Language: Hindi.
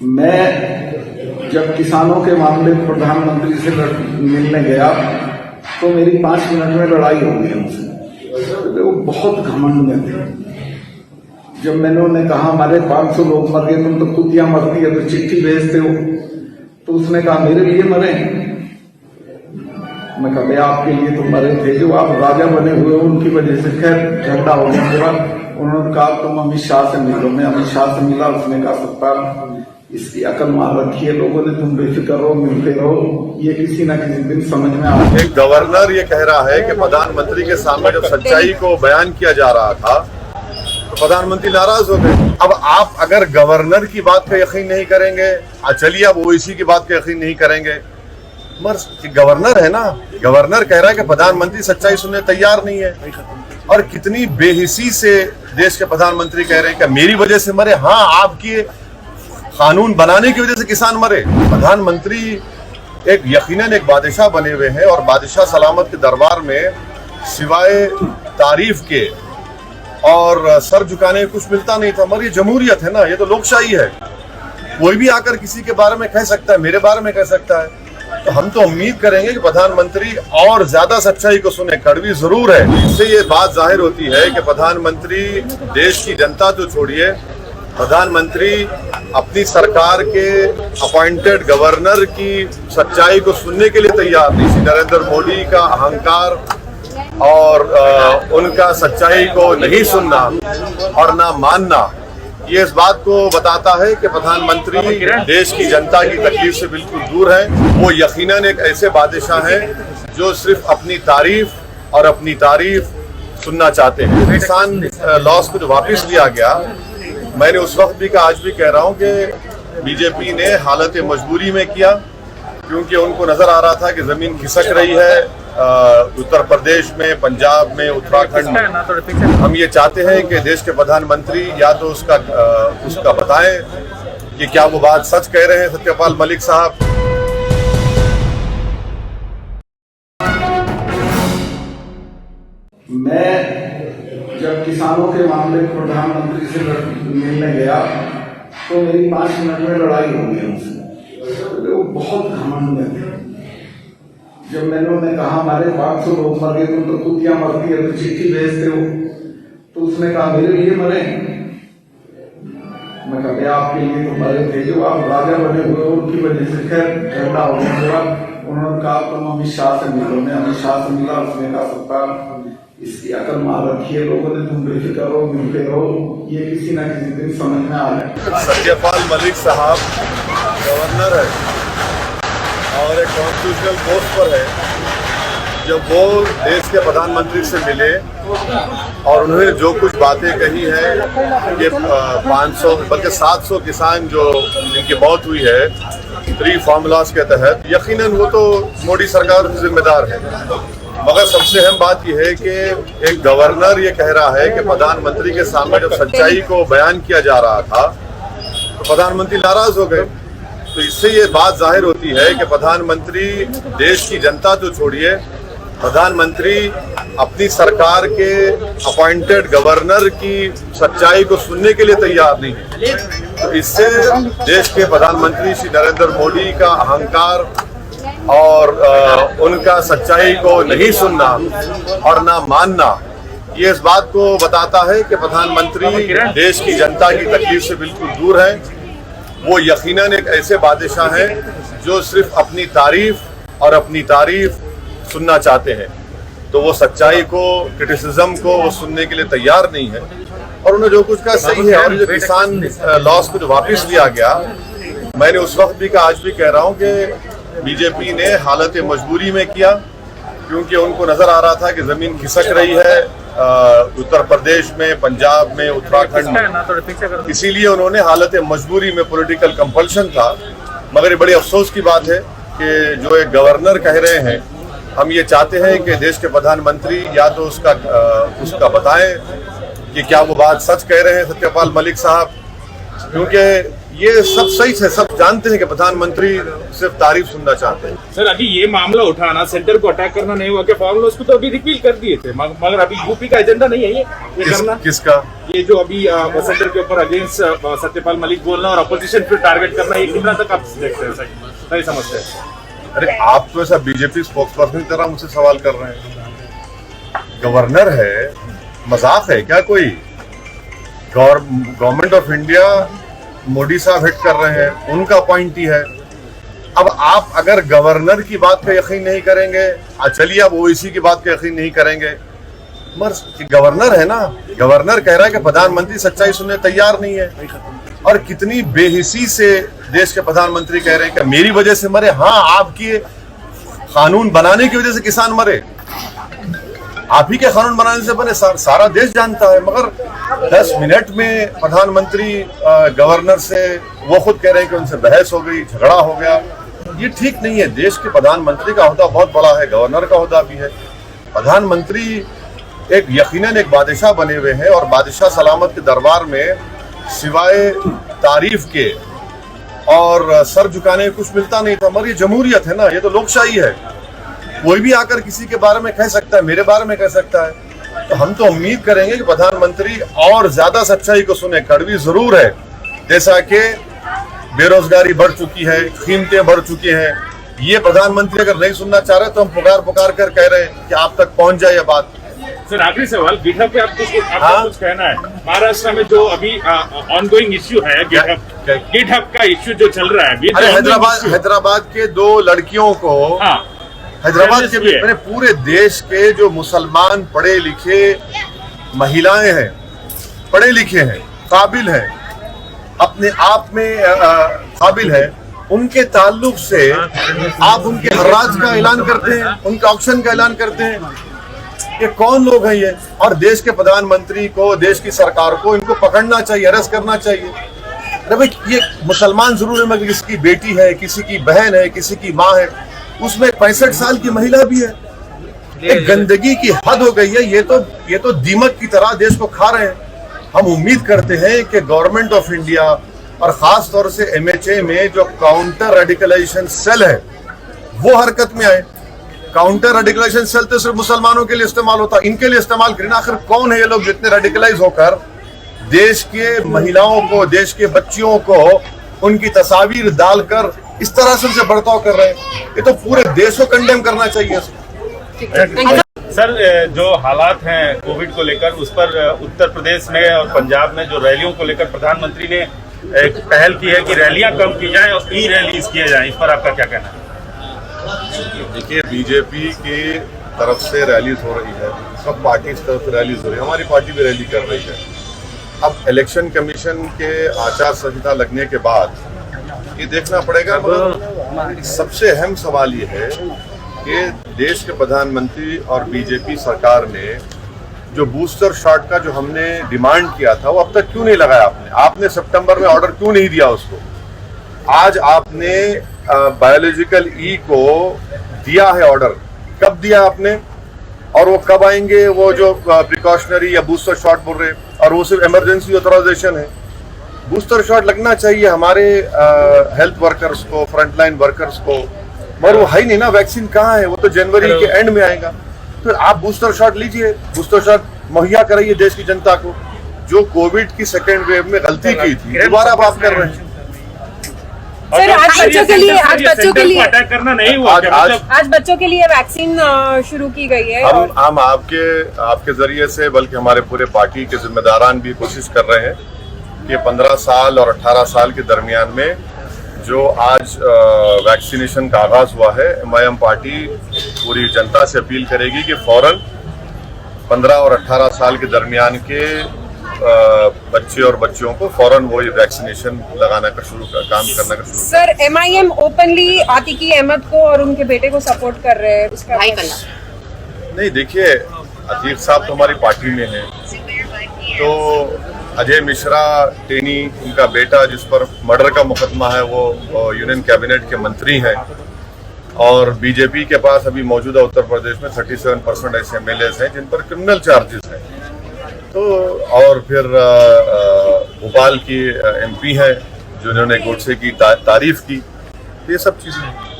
मैं जब किसानों के मामले प्रधानमंत्री से मिलने गया तो मेरी 5 मिनट में लड़ाई हो गई उनसे। वो बहुत घमंड में थे। जब मैंने उन्हें कहा हमारे 500 लोग मर गए, तुम तो कुतिया मरती है तो चिट्ठी भेजते हो, तो उसने कहा मेरे लिए मरे। मैं कहा भाई आपके लिए तो मरे थे, जो आप राजा बने हुए उनकी वजह से। खैर झगड़ा हो गया पूरा। उन्होंने कहा तुम अमित शाह से मिलो। मैं अमित शाह से मिला। उसने कहा सत्ता इसकी अकल मार रखी है लोगों ने, तुम बेफिक्र रहो, मिलते रहो, ये किसी न किसी दिन समझ में आ। एक गवर्नर ये कह रहा है कि प्रधानमंत्री के सामने जब सच्चाई को बयान किया जा रहा था तो प्रधानमंत्री नाराज हो गए। अब आप अगर गवर्नर की बात का यकीन नहीं करेंगे, चलिए अब ओवैसी की बात का यकीन नहीं करेंगे, मगर गवर्नर है ना, गवर्नर कह रहा है कि प्रधानमंत्री सच्चाई सुनने तैयार नहीं है। और कितनी बेहिसी से देश के प्रधानमंत्री कह रहे हैं कि मेरी वजह से मरे। हाँ, आपकी कानून बनाने की वजह से किसान मरे। प्रधानमंत्री एक यकीनन एक बादशाह बने हुए हैं और बादशाह सलामत के दरबार में सिवाय तारीफ के और सर झुकाने कुछ मिलता नहीं था। मगर ये जमहूरियत है ना, ये तो लोकशाही है। कोई भी आकर किसी के बारे में कह सकता है, मेरे बारे में कह सकता है। तो हम तो उम्मीद करेंगे कि प्रधानमंत्री और ज्यादा सच्चाई को सुने। कड़वी जरूर है, इससे ये बात जाहिर होती है कि प्रधानमंत्री देश की जनता तो छोड़िए, प्रधानमंत्री अपनी सरकार के अपॉइंटेड गवर्नर की सच्चाई को सुनने के लिए तैयार नहीं। श्री नरेंद्र मोदी का अहंकार और उनका सच्चाई को नहीं सुनना और ना मानना, ये इस बात को बताता है कि प्रधानमंत्री देश की जनता की तकलीफ से बिल्कुल दूर है। वो यकीनन एक ऐसे बादशाह हैं जो सिर्फ अपनी तारीफ और अपनी तारीफ सुनना चाहते हैं। किसान लॉस को जो वापस लिया गया, मैंने उस वक्त भी कहा, आज भी कह रहा हूं कि बीजेपी ने हालत मजबूरी में किया, क्योंकि उनको नजर आ रहा था कि जमीन खिसक रही है उत्तर प्रदेश में, पंजाब में, उत्तराखंड में। हम ये चाहते हैं कि देश के प्रधानमंत्री या तो उसका बताएं कि क्या वो बात सच कह रहे हैं सत्यपाल मलिक साहब। मैं जब किसानों के मामले प्रधानमंत्री से मिलने गया तो मेरी 5 मिनट में लड़ाई हो गई उनसे। वो बहुत घमंड में थे। जब मैंने उन्हें कहा हमारे 500 लोग मर गए, तुम तो कुतिया मरती है तो चिट्ठी भेजते हो, तो उसने कहा मेरे लिए मरे। मैं कहा भाई आपके लिए तो मरे थे, जो आप राजा बने हुए उनकी वजह से। खैर झगड़ा हो गया पूरा। उन्होंने कहा तुम अमित शाह से मिलो। मैं अमित शाह से मिला। उसने कहा सत्ता इसकी अकल मार रखी है लोगों ने, तुम बेफिक्र रहो, मिलते रहो, ये किसी न किसी दिन समझ में आ जाए। सत्यपाल मलिक साहब गवर्नर है और एक कॉन्स्टिट्यूशनल पोस्ट पर है। जब वो देश के प्रधानमंत्री से मिले और उन्होंने जो कुछ बातें कही है कि 500 बल्कि 700 किसान जो जिनकी मौत हुई है 3 फार्मूलाज के तहत, यकीनन वो तो मोदी सरकार जिम्मेदार है। मगर सबसे अहम बात यह है कि एक गवर्नर ये कह रहा है कि प्रधानमंत्री के सामने जब सच्चाई को बयान किया जा रहा था तो प्रधानमंत्री नाराज हो गए। तो इससे ये बात जाहिर होती है कि प्रधानमंत्री देश की जनता तो छोड़िए, प्रधानमंत्री अपनी सरकार के अपॉइंटेड गवर्नर की सच्चाई को सुनने के लिए तैयार नहीं है। तो इससे देश के प्रधानमंत्री श्री नरेंद्र मोदी का अहंकार और उनका सच्चाई को नहीं सुनना और ना मानना, ये इस बात को बताता है कि प्रधानमंत्री देश की जनता की तकलीफ से बिल्कुल दूर है। वो यकीनन एक ऐसे बादशाह हैं जो सिर्फ अपनी तारीफ और अपनी तारीफ सुनना चाहते हैं। तो वो सच्चाई को, क्रिटिसिज्म को वो सुनने के लिए तैयार नहीं है। और उन्हें जो कुछ कहा सही है। और जो किसान लॉस को जो वापस लिया गया, मैंने उस वक्त भी कहा, आज भी कह रहा हूं कि बीजेपी ने हालत मजबूरी में किया, क्योंकि उनको नजर आ रहा था कि जमीन खिसक रही है उत्तर प्रदेश में, पंजाब में, उत्तराखंड में। इसीलिए उन्होंने हालत मजबूरी में, पॉलिटिकल कंपल्शन था। मगर ये बड़ी अफसोस की बात है कि जो एक गवर्नर कह रहे हैं, हम ये चाहते हैं कि देश के प्रधानमंत्री या तो उसका बताएं कि क्या वो बात सच कह रहे हैं सत्यपाल मलिक साहब, क्योंकि ये सब सही है, सब जानते हैं कि प्रधानमंत्री सिर्फ तारीफ सुनना चाहते हैं। सर अभी ये मामला उठाना, सेंटर को अटैक करना नहीं हुआ क्या फॉर्मूला, उसको तो अभी रिपील कर दिए थे, मगर अभी यूपी का एजेंडा नहीं है ये करना। किसका? ये जो अभी सेंटर के ऊपर अगेंस्ट सत्यपाल मलिक बोलना और अपोजिशन पे टारगेट करना, ये कितना तक आप देखते हैं, सही समझते हैं? अरे आप तो ऐसा बीजेपी स्पोक्सपर्सन की तरह मुझसे सवाल कर रहे हैं। गवर्नर है, मजाक है क्या कोई? गवर्नमेंट ऑफ इंडिया मोदी साहब हिट कर रहे हैं, उनका पॉइंट ही है। अब आप अगर गवर्नर की बात पे यकीन नहीं करेंगे, चलिए अब ओवैसी की बात पे यकीन नहीं करेंगे, मगर गवर्नर है ना, गवर्नर कह रहा है कि प्रधानमंत्री सच्चाई सुनने तैयार नहीं है। और कितनी बेहिसी से देश के प्रधानमंत्री कह रहे हैं कि मेरी वजह से मरे। हाँ, आपकी कानून बनाने की वजह से किसान मरे, आप ही के कानून बनाने से बने, सारा देश जानता है। मगर 10 मिनट में प्रधानमंत्री गवर्नर से, वो खुद कह रहे हैं कि उनसे बहस हो गई, झगड़ा हो गया। ये ठीक नहीं है। देश के प्रधानमंत्री का ओहदा बहुत बड़ा है, गवर्नर का ओहदा भी है। प्रधानमंत्री एक यकीनन एक बादशाह बने हुए हैं, और बादशाह सलामत के दरबार में सिवाय तारीफ के और सर झुकाने कुछ मिलता नहीं था। मगर ये जमहूरियत है ना, ये तो लोकशाही है। कोई भी आकर किसी के बारे में कह सकता है, मेरे बारे में कह सकता है। तो हम तो उम्मीद करेंगे कि प्रधानमंत्री और ज्यादा सच्चाई को सुने। कड़वी जरूर है, जैसा कि बेरोजगारी बढ़ चुकी है, कीमतें बढ़ चुकी हैं। ये प्रधानमंत्री अगर नहीं सुनना चाह रहे तो हम पुकार कर कह रहे हैं कि आप तक पहुंच जाए ये बात। सर आखिरी सवाल, गिटहब पे आपको कुछ कहना है? महाराष्ट्र में जो अभी ऑनगोइंग इश्यू है, गिटहब का इश्यू जो चल रहा है, अरे हैदराबाद के 2 लड़कियों को, हैदराबाद के मैंने पूरे देश के जो मुसलमान पढ़े लिखे महिलाएं हैं, पढ़े लिखे हैं, काबिल हैं, अपने आप में काबिल हैं, उनके ताल्लुक से आप उनके हर्राज का ऐलान करते हैं, उनके ऑक्शन का ऐलान करते हैं। ये कौन लोग हैं ये? और देश के प्रधानमंत्री को, देश की सरकार को इनको पकड़ना चाहिए, अरेस्ट करना चाहिए। अरे भाई, ये मुसलमान जरूर है, मगर किसी की बेटी है, किसी की बहन है, किसी की माँ है, उसमें 65 साल की महिला भी है। एक गंदगी की हद हो गई है। ये तो दीमक की तरह देश को खा रहे हैं। हम उम्मीद करते हैं कि गवर्नमेंट ऑफ इंडिया और खास तौर से MHA में जो काउंटर रेडिकलाइजेशन सेल है, वो हरकत में आए। काउंटर रेडिकलाइजेशन सेल तो सिर्फ मुसलमानों के लिए इस्तेमाल होता, इनके लिए इस्तेमाल करें। आखिर कौन है ये लोग जितने रेडिकलाइज होकर देश के महिलाओं को, देश के बच्चियों को उनकी तस्वीर डालकर इस तरह से उनसे बर्ताव कर रहे हैं? ये तो पूरे देश को कंडेम करना चाहिए। सर जो हालात हैं कोविड को लेकर, उस पर उत्तर प्रदेश में और पंजाब में जो रैलियों को लेकर प्रधानमंत्री ने एक पहल की है कि रैलियां कम की जाएं और ई-रैलीज किए जाएं, इस पर आपका क्या कहना है? देखिए, बीजेपी की तरफ से रैलीज हो रही है, सब पार्टी की तरफ से रैलीज हो रही है, हमारी पार्टी भी रैली कर रही है। अब इलेक्शन कमीशन के आचार संहिता लगने के बाद ये देखना पड़ेगा। मगर सबसे अहम सवाल ये है कि देश के प्रधानमंत्री और बीजेपी सरकार ने जो बूस्टर शॉट का जो हमने डिमांड किया था, वो अब तक क्यों नहीं लगाया? आपने सितंबर में ऑर्डर क्यों नहीं दिया उसको? आज आपने बायोलॉजिकल ई को दिया है ऑर्डर, कब दिया आपने? और वो कब आएंगे वो जो प्रिकॉशनरी या बूस्टर शॉट बोल रहे, और वो सिर्फ इमरजेंसी ऑथराइजेशन है। बूस्टर शॉट लगना चाहिए हमारे हेल्थ वर्कर्स को, फ्रंटलाइन वर्कर्स को, मगर वो है ही नहीं ना। वैक्सीन कहाँ है? वो तो जनवरी के एंड में आएगा। तो आप बूस्टर शॉट लीजिए, बूस्टर शॉट मुहैया कराइए देश की जनता को। जो कोविड की सेकेंड वेव में गलती की थी, दोबारा आप कर रहे हैं। सर आज बच्चों के लिए अटैक करना नहीं हुआ, आज बच्चों के लिए वैक्सीन शुरू की गई है। हम आपके जरिए से, बल्कि हमारे पूरे पार्टी के जिम्मेदारान भी कोशिश कर रहे हैं कि 15 साल और 18 साल के दरमियान में जो आज वैक्सीनेशन का आगाज हुआ है, MIM पार्टी पूरी जनता से अपील करेगी कि फौरन 15 और 18 साल के दरमियान के बच्चे और बच्चियों को फौरन वो वैक्सीनेशन लगाना का काम करना का शुरू। सर MIM ओपनली आतिकी अहमद को और उनके बेटे को सपोर्ट कर रहे हैं, उसका नहीं। देखिए, अतीक साहब तो हमारी पार्टी में है, तो अजय मिश्रा टेनी, उनका बेटा जिस पर मर्डर का मुकदमा है, वो यूनियन कैबिनेट के मंत्री हैं। और बीजेपी के पास अभी मौजूदा उत्तर प्रदेश में 37% ऐसे MLAs हैं जिन पर क्रिमिनल चार्जेस हैं। तो और फिर भोपाल की MP है जिन्होंने गोडसे की तारीफ की, ये सब चीजें हैं।